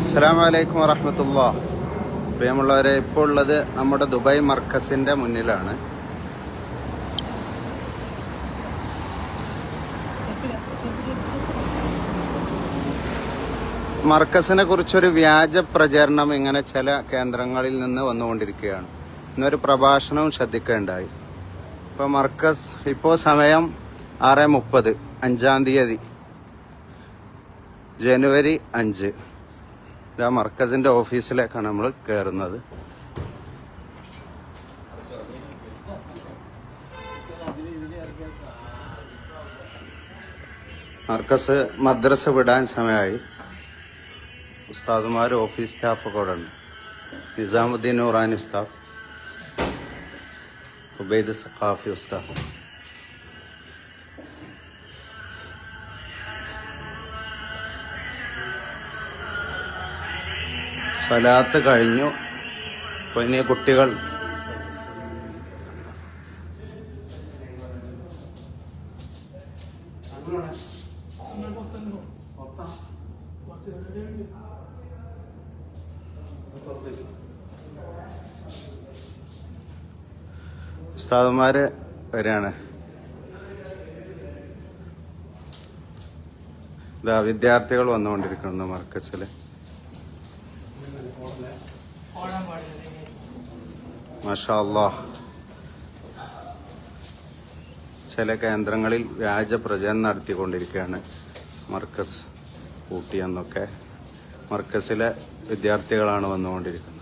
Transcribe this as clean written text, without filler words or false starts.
അസ്സലാമു അലൈക്കും വറഹ്മത്തുള്ളാഹി. പ്രിയമുള്ളവരെ, ഇപ്പോൾ ഉള്ളത് നമ്മുടെ ദുബായ് മർക്കസിന്റെ മുന്നിലാണ്. മർക്കസിനെ കുറിച്ചൊരു വ്യാജ പ്രചരണം ഇങ്ങനെ ചില കേന്ദ്രങ്ങളിൽ നിന്ന് വന്നുകൊണ്ടിരിക്കുകയാണ്. ഇന്നൊരു പ്രഭാഷണവും ശ്രദ്ധിക്കുകയുണ്ടായി. ഇപ്പോൾ മർക്കസ്, ഇപ്പോൾ സമയം 6:30, 5-ാം തീയതി ജനുവരി 5. ഇതാ മർക്കസിന്റെ ഓഫീസിലേക്കാണ് നമ്മൾ കയറുന്നത്. മർക്കസ് മദ്രസ വിടാൻ സമയമായി. ഉസ്താദുമാർ, ഓഫീസ് സ്റ്റാഫൊക്കെ അവിടെ ഉണ്ട്. നിസാമുദ്ദീൻ നൂറാനി ഉസ്താദ്, ഉബൈദ് സഖാഫി ഉസ്താദ്. സ്വലാത്ത് കഴിഞ്ഞു. അപ്പോൾ ഇനി കുട്ടികൾ ഉസ്താദുമാര് വരികയാണ്. ഇതാ വിദ്യാർത്ഥികൾ വന്നുകൊണ്ടിരിക്കുന്നു മർക്കസില്. മാഷാ അല്ലാഹ്. ചില കേന്ദ്രങ്ങളിൽ വ്യാജ പ്രചരണം നടത്തിക്കൊണ്ടിരിക്കുകയാണ്. മർക്കസ് പൂട്ടിയെന്നൊക്കെ. മർക്കസിലെ വിദ്യാർത്ഥികളാണ് വന്നുകൊണ്ടിരിക്കുന്നത്.